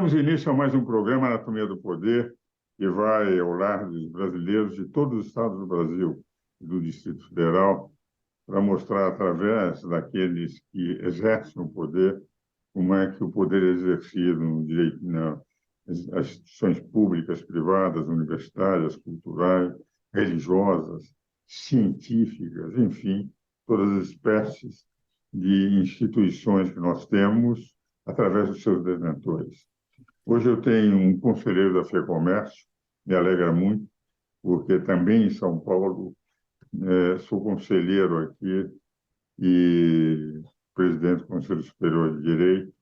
Damos início a mais um programa Anatomia do Poder, que vai ao lar dos brasileiros de todos os estados do Brasil e do Distrito Federal, para mostrar, através daqueles que exercem o poder, como é que o poder é exercido no direito, nas instituições públicas, privadas, universitárias, culturais, religiosas, científicas, enfim, todas as espécies de instituições que nós temos através dos seus detentores. Hoje eu tenho um conselheiro da FEComércio, me alegra muito, porque também em São Paulo sou conselheiro aqui e presidente do Conselho Superior de Direito,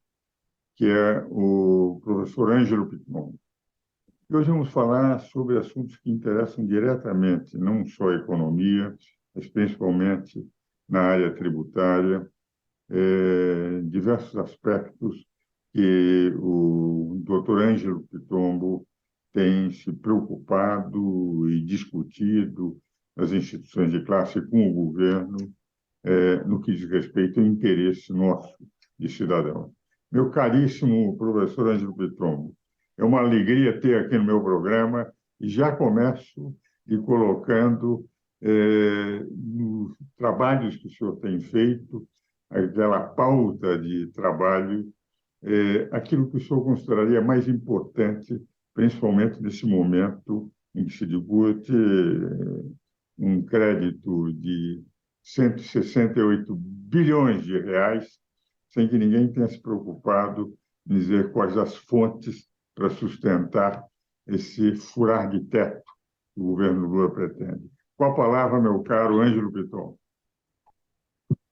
que é o professor Ângelo Piton. E hoje vamos falar sobre assuntos que interessam diretamente, não só a economia, mas principalmente na área tributária, diversos aspectos que o doutor Ângelo Pitombo tem se preocupado e discutido nas instituições de classe com o governo, no que diz respeito ao interesse nosso de cidadão. Meu caríssimo professor Ângelo Pitombo, é uma alegria ter aqui no meu programa e já começo lhe colocando nos trabalhos que o senhor tem feito, aquela pauta de trabalho, aquilo que o senhor consideraria mais importante, principalmente nesse momento em que se discute um crédito de 168 bilhões de reais, sem que ninguém tenha se preocupado em dizer quais as fontes para sustentar esse furar de teto que o governo Lula pretende. Com a palavra, meu caro Ângelo Piton.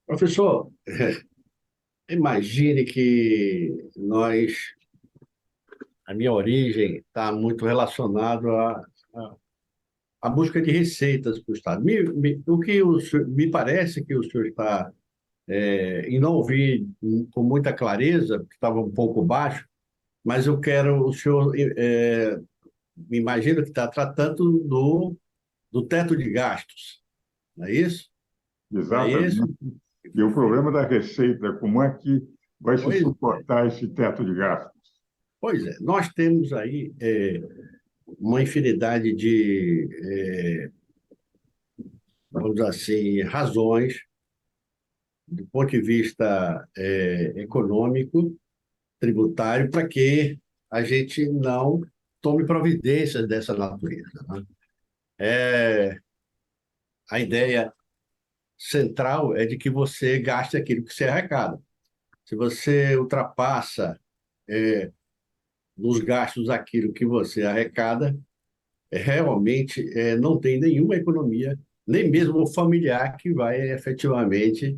Professor, imagine que a minha origem está muito relacionada à busca de receitas para o Estado. Me parece que o senhor está, e não ouvi com muita clareza, porque estava um pouco baixo, mas o senhor, me imagino que está tratando do teto de gastos, não é isso? É Exatamente. isso? E o problema da receita, como é que vai se Pois, suportar esse teto de gastos? pois é, nós temos aí uma infinidade de, vamos dizer assim, razões, do ponto de vista econômico, tributário, para que a gente não tome providências dessa natureza, né? A ideia central é de que você gaste aquilo que você arrecada. Se você ultrapassa nos gastos aquilo que você arrecada, realmente não tem nenhuma economia, nem mesmo familiar, que vai efetivamente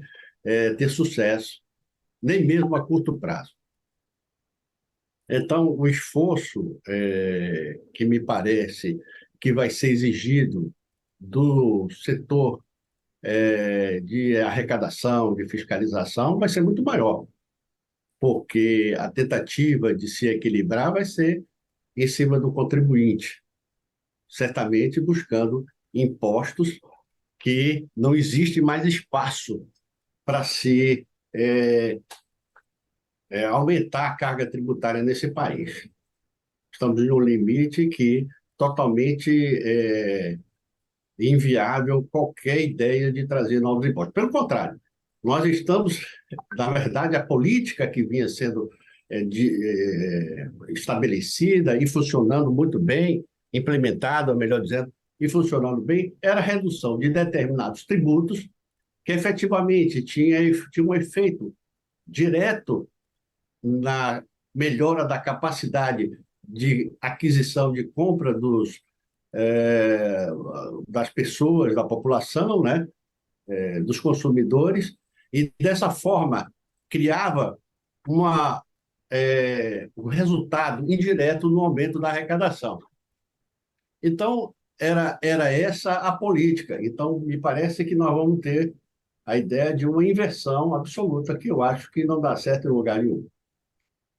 ter sucesso, nem mesmo a curto prazo. Então, o esforço que me parece que vai ser exigido do setor de arrecadação, de fiscalização, vai ser muito maior, porque a tentativa de se equilibrar vai ser em cima do contribuinte, certamente buscando impostos que não existe mais espaço para se aumentar a carga tributária nesse país. Estamos em um limite que totalmente inviável qualquer ideia de trazer novos impostos. Pelo contrário, nós estamos, na verdade, a política que vinha sendo estabelecida e funcionando muito bem, implementada, melhor dizendo, e funcionando bem, era a redução de determinados tributos que efetivamente tinha um efeito direto na melhora da capacidade de aquisição, de compra das pessoas, da população, né? Dos consumidores, e dessa forma criava um resultado indireto no aumento da arrecadação. Então, era essa a política. Então, me parece que nós vamos ter a ideia de uma inversão absoluta, que eu acho que não dá certo em lugar nenhum.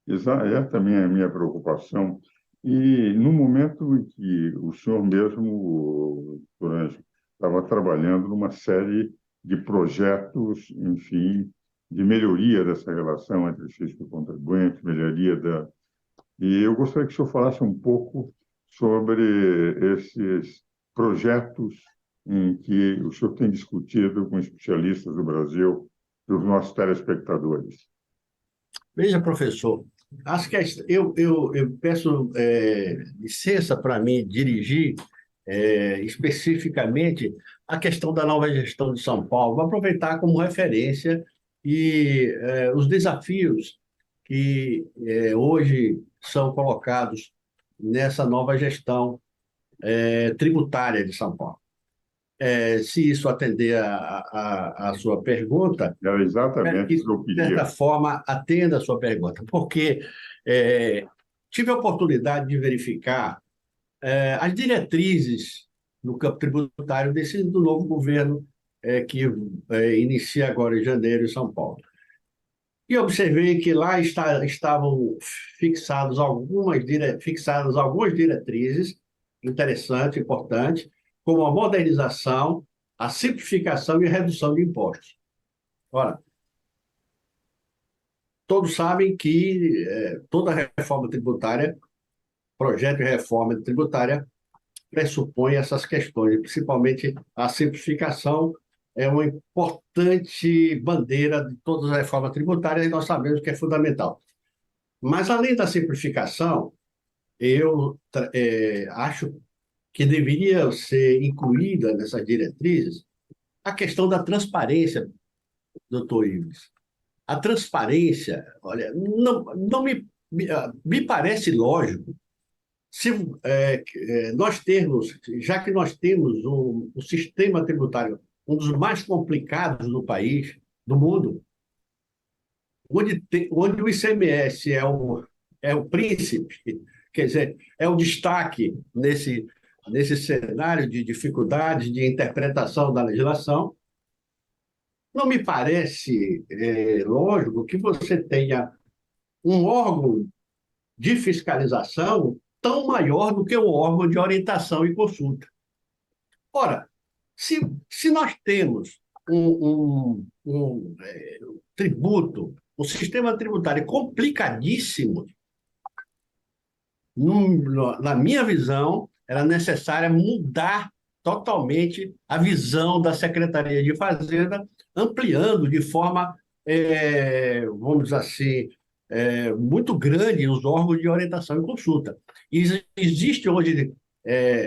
É também a minha preocupação. E no momento em que o senhor mesmo, doutor Ângelo, estava trabalhando numa série de projetos, enfim, de melhoria dessa relação entre fisco e contribuinte, melhoria E eu gostaria que o senhor falasse um pouco sobre esses projetos em que o senhor tem discutido com especialistas do Brasil e os nossos telespectadores. Veja, professor, acho que eu peço licença para me dirigir especificamente à questão da nova gestão de São Paulo. Vou aproveitar como referência os desafios que hoje são colocados nessa nova gestão tributária de São Paulo. Se isso atender a sua pergunta, Era espero exatamente que, o que eu de certa pedia. forma, atenda a sua pergunta, porque tive a oportunidade de verificar as diretrizes no campo tributário do novo governo que inicia agora em janeiro em São Paulo. E observei que lá estavam fixadas algumas diretrizes interessantes, importantes, como a modernização, a simplificação e a redução de impostos. Ora, todos sabem que toda reforma tributária, projeto de reforma tributária, pressupõe essas questões, principalmente a simplificação é uma importante bandeira de todas as reformas tributárias e nós sabemos que é fundamental. Mas, além da simplificação, eu acho que deveria ser incluída nessas diretrizes a questão da transparência, doutor Ives. A transparência, olha, não me parece lógico se nós termos, já que nós temos um sistema tributário, um dos mais complicados do país, do mundo, onde o ICMS é o príncipe, quer dizer, é o destaque nesse cenário de dificuldades de interpretação da legislação, não me parece lógico que você tenha um órgão de fiscalização tão maior do que o órgão de orientação e consulta. Ora, se nós temos tributo, um sistema tributário complicadíssimo, na minha visão, era necessário mudar totalmente a visão da Secretaria de Fazenda, ampliando de forma, vamos dizer assim, muito grande os órgãos de orientação e consulta. E existe hoje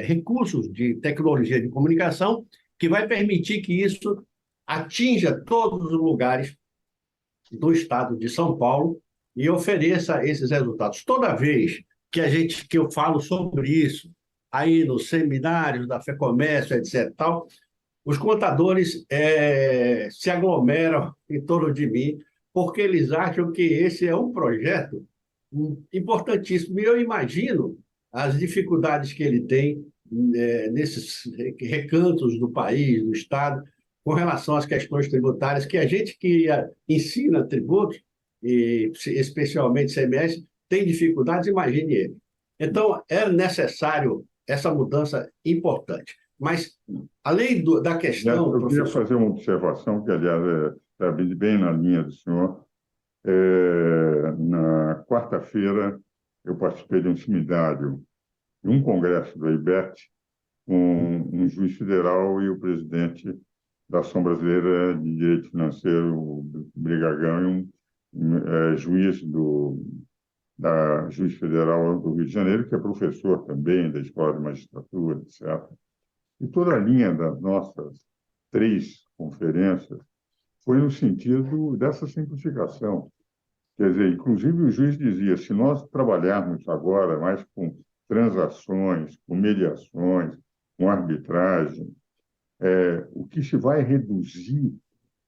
recursos de tecnologia de comunicação que vai permitir que isso atinja todos os lugares do estado de São Paulo e ofereça esses resultados. Toda vez que eu falo sobre isso, aí nos seminários da FEComércio, etc., tal, os contadores se aglomeram em torno de mim, porque eles acham que esse é um projeto importantíssimo. E eu imagino as dificuldades que ele tem nesses recantos do país, do Estado, com relação às questões tributárias, que a gente que ensina tributos, e especialmente CMS, tem dificuldades, imagine ele. Então, é necessário essa mudança importante. Mas, além da questão, Eu queria professor. fazer uma observação, que, aliás, está bem na linha do senhor. Na quarta-feira, eu participei de um seminário, de um congresso da IBET, com um juiz federal e o presidente da Ação Brasileira de Direito Financeiro, o Brigagão, e juiz juiz federal do Rio de Janeiro, que é professor também da Escola de Magistratura, etc. E toda a linha das nossas 3 conferências foi no sentido dessa simplificação. Quer dizer, inclusive o juiz dizia, se nós trabalharmos agora mais com transações, com mediações, com arbitragem, o que se vai reduzir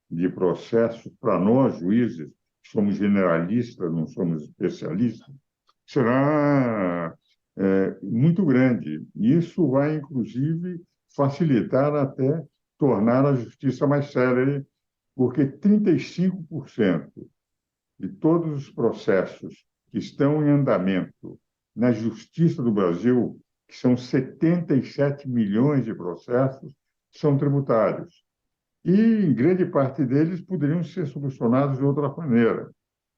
de processos para nós, juízes, que somos generalistas, não somos especialistas, será muito grande. Isso vai, inclusive, facilitar até tornar a justiça mais célere, porque 35% de todos os processos que estão em andamento na Justiça do Brasil, que são 77 milhões de processos, são tributários. E grande parte deles poderiam ser solucionados de outra maneira.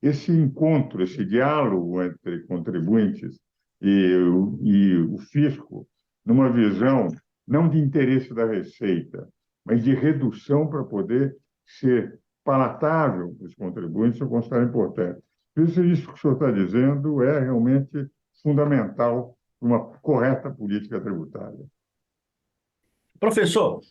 esse encontro, esse diálogo entre contribuintes e o fisco, numa visão não de interesse da receita, mas de redução para poder ser palatável para os contribuintes, eu considero importante. Por isso que o senhor está dizendo é realmente fundamental para uma correta política tributária. Professor,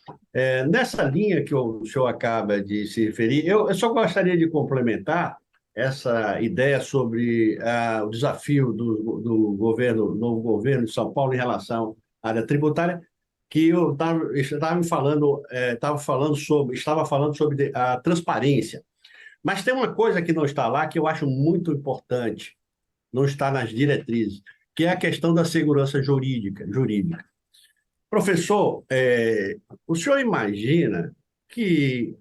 nessa linha que o senhor acaba de se referir, eu só gostaria de complementar essa ideia sobre o desafio do governo, novo governo de São Paulo em relação à área tributária, que eu estava falando sobre a transparência. Mas tem uma coisa que não está lá que eu acho muito importante, não está nas diretrizes, que é a questão da segurança jurídica. Professor, o senhor imagina que,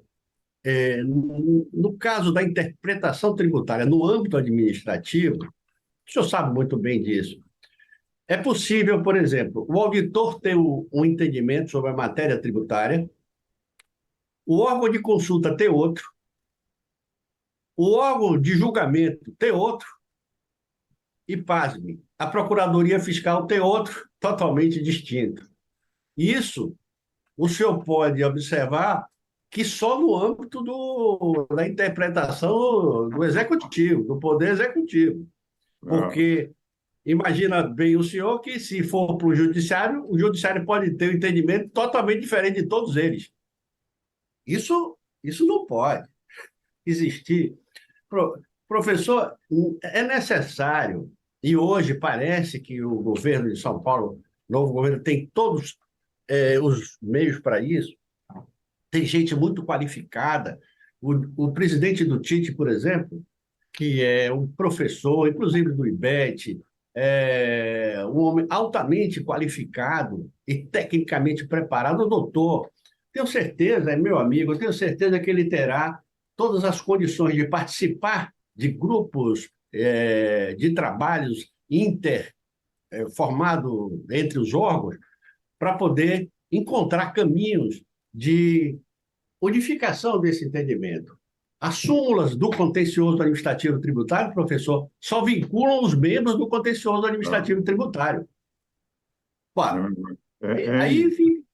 no caso da interpretação tributária no âmbito administrativo, o senhor sabe muito bem disso, é possível, por exemplo, o auditor ter um entendimento sobre a matéria tributária, o órgão de consulta ter outro, o órgão de julgamento ter outro, e, pasme, a Procuradoria Fiscal ter outro totalmente distinto. Isso o senhor pode observar que só no âmbito da interpretação do executivo, do poder executivo. Porque imagina bem o senhor que, se for para o judiciário pode ter um entendimento totalmente diferente de todos eles. Isso não pode existir. Professor, é necessário, e hoje parece que o governo de São Paulo, o novo governo, tem todos os meios para isso, tem gente muito qualificada. O presidente do TIT, por exemplo, que é um professor, inclusive do IBET, é um homem altamente qualificado e tecnicamente preparado, o doutor. Tenho certeza, é meu amigo, tenho certeza que ele terá todas as condições de participar de grupos de trabalhos formados entre os órgãos, para poder encontrar caminhos de unificação desse entendimento. As súmulas do contencioso administrativo tributário, professor, só vinculam os membros do contencioso administrativo tributário. Claro. Aí, enfim.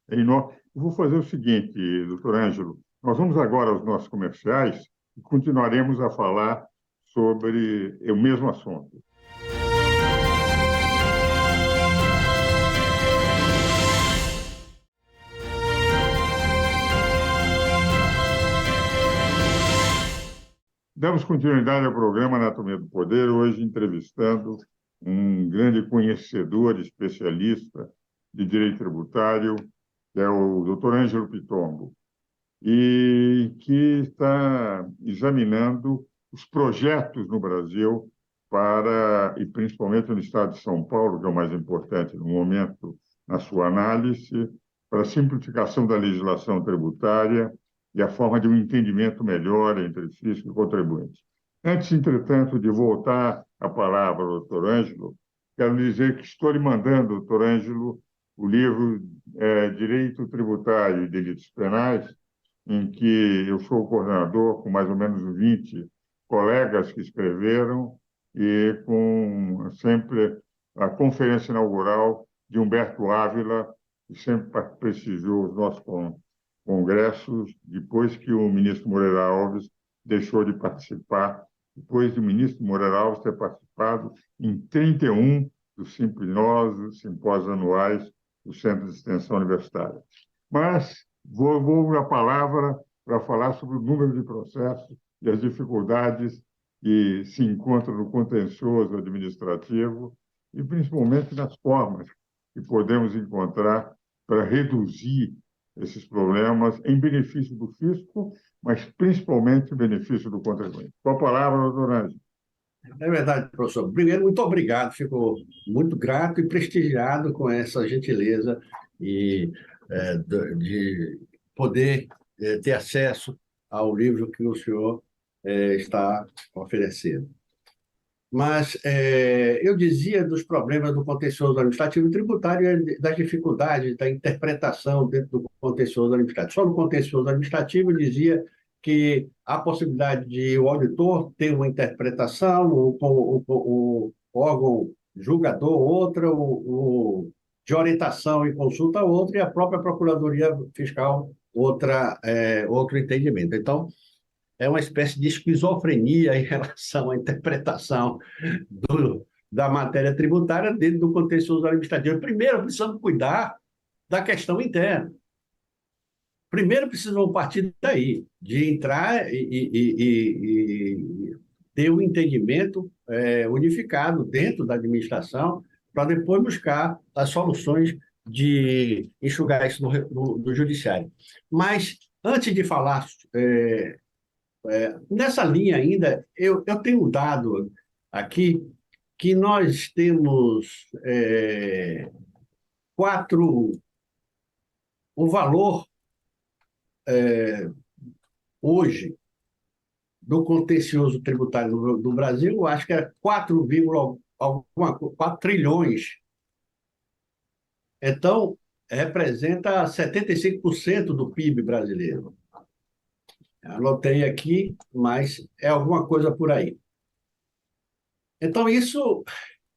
Eu vou fazer o seguinte, doutor Ângelo, nós vamos agora aos nossos comerciais e continuaremos a falar sobre o mesmo assunto. Damos continuidade ao programa Anatomia do Poder, hoje entrevistando um grande conhecedor, especialista de direito tributário, que é o Dr. Ângelo Pitombo, e que está examinando os projetos no Brasil e principalmente no estado de São Paulo, que é o mais importante no momento na sua análise, para a simplificação da legislação tributária e a forma de um entendimento melhor entre fisco e contribuinte. Antes, entretanto, de voltar a palavra ao doutor Ângelo, quero dizer que estou lhe mandando, doutor Ângelo, o livro Direito Tributário e Delitos Penais, em que eu sou o coordenador, com mais ou menos 20 colegas que escreveram, e com sempre a conferência inaugural de Humberto Ávila, que sempre prestigiou os nossos congressos, depois que o ministro Moreira Alves deixou de participar, depois do ministro Moreira Alves ter participado em 31 dos simpósios anuais do Centro de Extensão Universitária. Mas vou a palavra para falar sobre o número de processos e as dificuldades que se encontram no contencioso administrativo e, principalmente, nas formas que podemos encontrar para reduzir esses problemas em benefício do fisco, mas principalmente em benefício do contribuinte. Com a palavra, doutor Ângelo. É verdade, professor. Primeiro, muito obrigado. Fico muito grato e prestigiado com essa gentileza e de poder ter acesso ao livro que o senhor está oferecendo. Mas eu dizia dos problemas do contencioso administrativo e tributário e das dificuldades da interpretação dentro do contencioso administrativo. Só no contencioso administrativo, eu dizia que há possibilidade de o auditor ter uma interpretação, o órgão julgador outra, de orientação e consulta outra, e a própria Procuradoria Fiscal outro entendimento. Então, é uma espécie de esquizofrenia em relação à interpretação da matéria tributária dentro do contexto administrativo. Primeiro, precisamos cuidar da questão interna. Primeiro, precisamos partir daí, de entrar e ter um entendimento unificado dentro da administração, para depois buscar as soluções de enxugar isso no judiciário. Mas, antes de falar nessa linha ainda, eu tenho um dado aqui que nós temos o valor hoje do contencioso tributário do Brasil, acho que é 4 trilhões. Então, representa 75% do PIB brasileiro. Anotei aqui, mas é alguma coisa por aí. Então, isso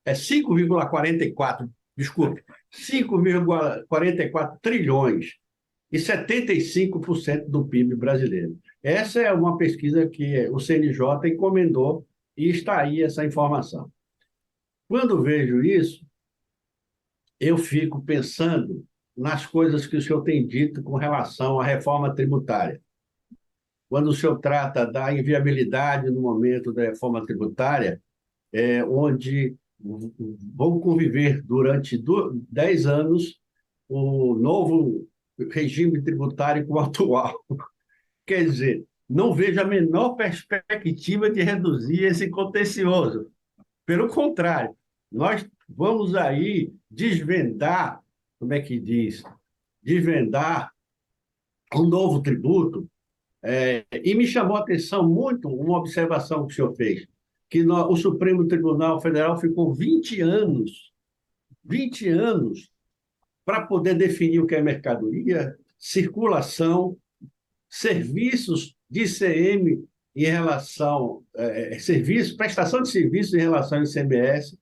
é 5,44, desculpe, 5,44 trilhões e 75% do PIB brasileiro. Essa é uma pesquisa que o CNJ encomendou e está aí essa informação. Quando vejo isso, eu fico pensando nas coisas que o senhor tem dito com relação à reforma tributária. Quando o senhor trata da inviabilidade no momento da reforma tributária, onde vão conviver durante 10 anos o novo regime tributário com o atual. Quer dizer, não vejo a menor perspectiva de reduzir esse contencioso. Pelo contrário, nós vamos aí desvendar, como é que diz? Desvendar um novo tributo. E me chamou a atenção muito uma observação que o senhor fez, que o Supremo Tribunal Federal ficou 20 anos para poder definir o que é mercadoria, circulação, serviços de ICM em relação, prestação de serviços em relação ao ICMS,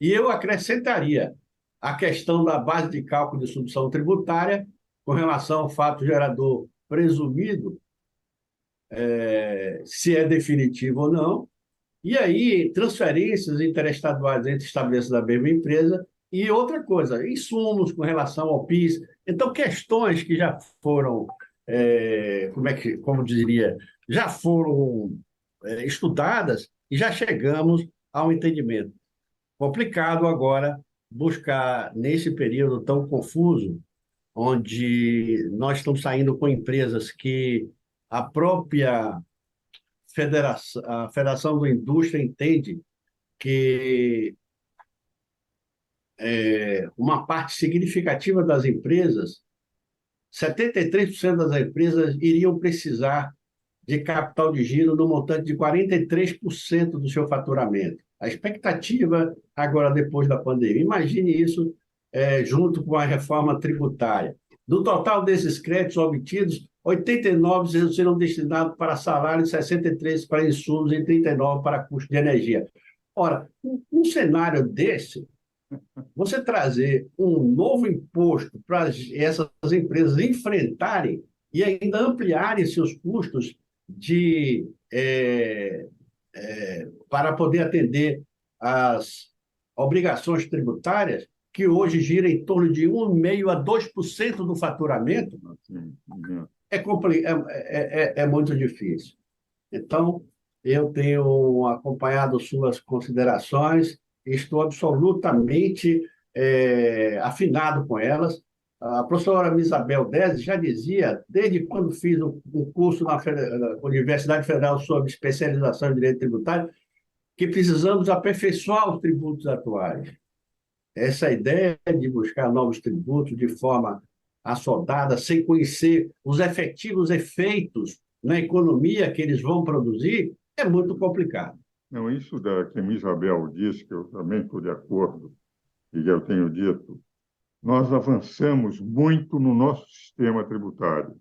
e eu acrescentaria a questão da base de cálculo de submissão tributária com relação ao fato gerador presumido, se é definitivo ou não, e aí transferências interestaduais entre estabelecimentos da mesma empresa, e outra coisa, insumos com relação ao PIS. Então, questões que já foram, como diria, já foram estudadas e já chegamos ao entendimento. Complicado agora buscar, nesse período tão confuso, onde nós estamos saindo com empresas que a própria a Federação da Indústria entende que uma parte significativa das empresas, 73% das empresas iriam precisar de capital de giro no montante de 43% do seu faturamento. A expectativa agora, depois da pandemia, imagine isso junto com a reforma tributária. Do total desses créditos obtidos, 89 serão destinados para salários, 63 para insumos e 39 para custo de energia. Ora, um cenário desse, você trazer um novo imposto para essas empresas enfrentarem e ainda ampliarem seus custos para poder atender às obrigações tributárias, que hoje gira em torno de 1,5% a 2% do faturamento, é muito difícil. Então, eu tenho acompanhado suas considerações e estou absolutamente afinado com elas. A professora Isabel Dese já dizia, desde quando fiz um curso na Universidade Federal sobre especialização em direito tributário, que precisamos aperfeiçoar os tributos atuais. Essa ideia de buscar novos tributos de forma assodada, sem conhecer os efetivos efeitos na economia que eles vão produzir, é muito complicado. Não, isso que a Isabel disse, que eu também estou de acordo, e eu tenho dito, nós avançamos muito no nosso sistema tributário.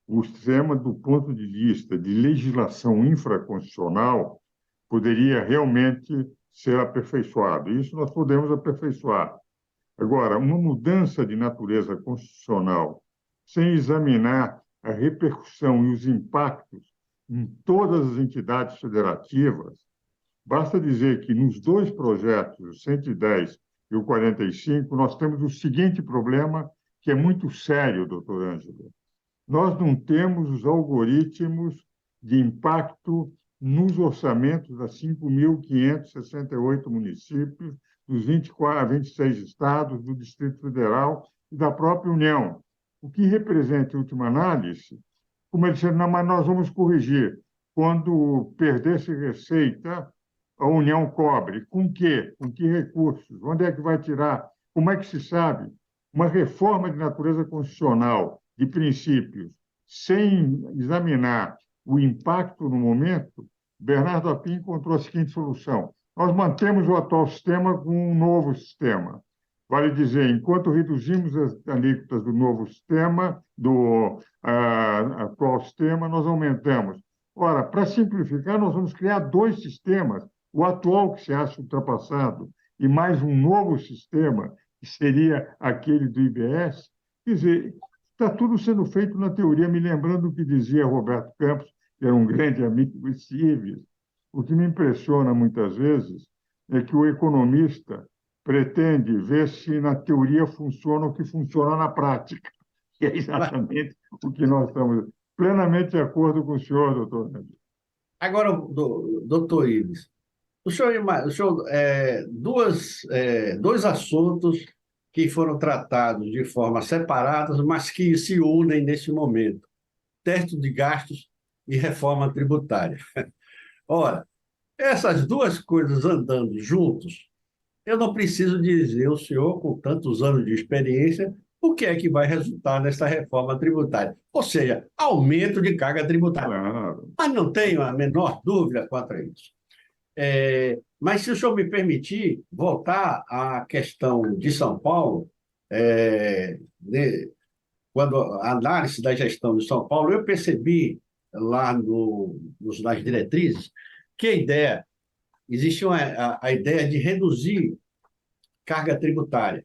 o sistema, do ponto de vista de legislação infraconstitucional, poderia realmente ser aperfeiçoado. Isso nós podemos aperfeiçoar. Agora, uma mudança de natureza constitucional, sem examinar a repercussão e os impactos em todas as entidades federativas, basta dizer que nos dois projetos, o 110 e o 45, nós temos o seguinte problema, que é muito sério, doutor Ângelo. Nós não temos os algoritmos de impacto nos orçamentos das 5.568 municípios, dos 24 a 26 estados, do Distrito Federal e da própria União. O que representa, em última análise, como ele disse, não, mas nós vamos corrigir. Quando perder-se receita, a União cobre. Com quê? Com que recursos? Onde é que vai tirar? Como é que se sabe? Uma reforma de natureza constitucional, de princípios, sem examinar o impacto no momento, Bernardo Apim encontrou a seguinte solução: nós mantemos o atual sistema com um novo sistema. Vale dizer, enquanto reduzimos as alíquotas do novo sistema, do atual sistema, nós aumentamos. Ora, para simplificar, nós vamos criar dois sistemas, o atual, que se acha ultrapassado, e mais um novo sistema, que seria aquele do IBS. Quer dizer, está tudo sendo feito na teoria, me lembrando o que dizia Roberto Campos, que era um grande amigo do Cives. O que me impressiona muitas vezes é que o economista pretende ver se na teoria funciona o que funciona na prática. E é exatamente o que nós estamos plenamente de acordo com o senhor, doutor Nando. Agora, doutor Ives, dois assuntos que foram tratados de forma separadas, mas que se unem nesse momento: teto de gastos e reforma tributária. Ora, essas duas coisas andando juntos, eu não preciso dizer ao senhor, com tantos anos de experiência, o que é que vai resultar nessa reforma tributária. Ou seja, aumento de carga tributária. Claro. Mas não tenho a menor dúvida quanto a isso. Mas, se o senhor me permitir voltar à questão de São Paulo, quando a análise da gestão de São Paulo, eu percebi lá nas diretrizes que existia a ideia de reduzir carga tributária.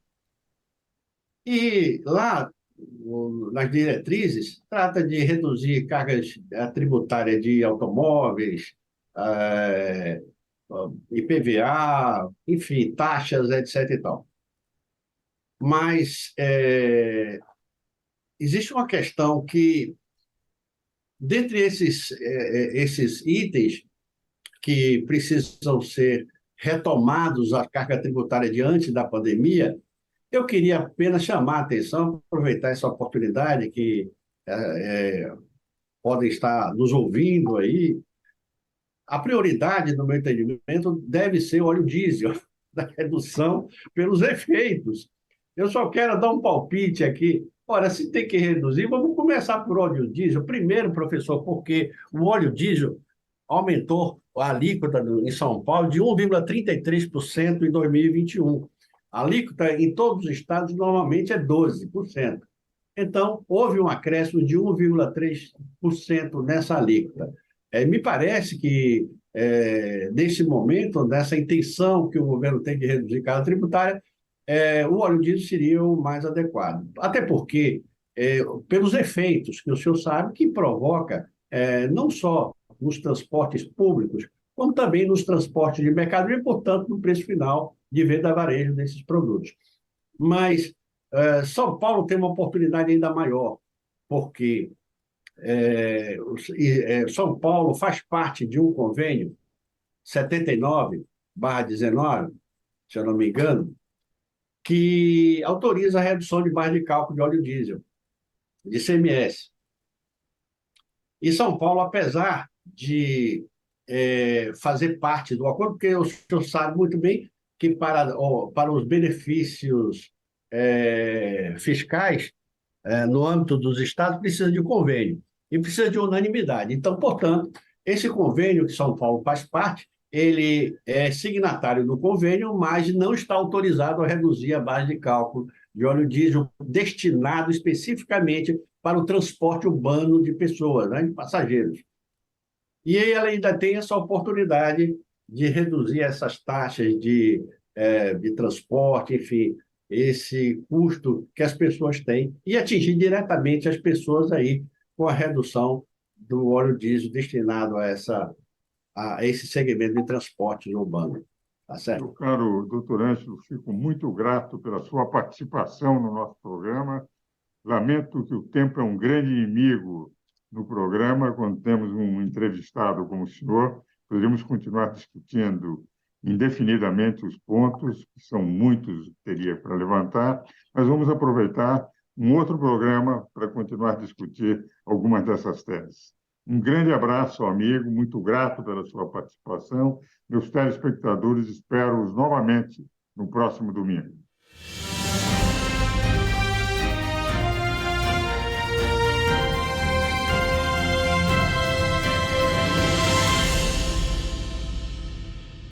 E lá, nas diretrizes, trata de reduzir cargas tributárias de automóveis, IPVA, enfim, taxas, etc. e tal. Mas existe uma questão que, dentre esses itens que precisam ser retomados a carga tributária diante da pandemia, eu queria apenas chamar a atenção, aproveitar essa oportunidade que podem estar nos ouvindo aí. A prioridade, no meu entendimento, deve ser o óleo diesel, da redução pelos efeitos. Eu só quero dar um palpite aqui. Ora, se tem que reduzir, vamos começar por óleo diesel. Primeiro, professor, porque o óleo diesel aumentou a alíquota em São Paulo de 1,33% em 2021. A alíquota em todos os estados normalmente é 12%. Então, houve um acréscimo de 1,3% nessa alíquota. Me parece que, nesse momento, nessa intenção que o governo tem de reduzir a carga tributária, o óleo diesel seria o mais adequado. Até porque, pelos efeitos que o senhor sabe, que provoca não só nos transportes públicos, como também nos transportes de mercadoria e, portanto, no preço final de venda a varejo desses produtos. Mas São Paulo tem uma oportunidade ainda maior, porque São Paulo faz parte de um convênio 79/19, se eu não me engano, que autoriza a redução de base de cálculo de óleo diesel, de ICMS. E São Paulo, apesar de fazer parte do acordo, porque o senhor sabe muito bem que para os benefícios fiscais, no âmbito dos estados, precisa de convênio e precisa de unanimidade. Então, portanto, esse convênio que São Paulo faz parte, ele é signatário do convênio, mas não está autorizado a reduzir a base de cálculo de óleo diesel destinado especificamente para o transporte urbano de pessoas, né, de passageiros. E aí ela ainda tem essa oportunidade de reduzir essas taxas de transporte, enfim, esse custo que as pessoas têm e atingir diretamente as pessoas aí com a redução do óleo diesel destinado a esse segmento de transporte urbano. Tá certo? Meu caro doutor Ângelo, fico muito grato pela sua participação no nosso programa. Lamento que o tempo é um grande inimigo no programa, quando temos um entrevistado como o senhor. Poderíamos continuar discutindo indefinidamente os pontos, que são muitos que teria para levantar, mas vamos aproveitar um outro programa para continuar a discutir algumas dessas teses. Um grande abraço, amigo, muito grato pela sua participação. Meus telespectadores, espero-os novamente no próximo domingo.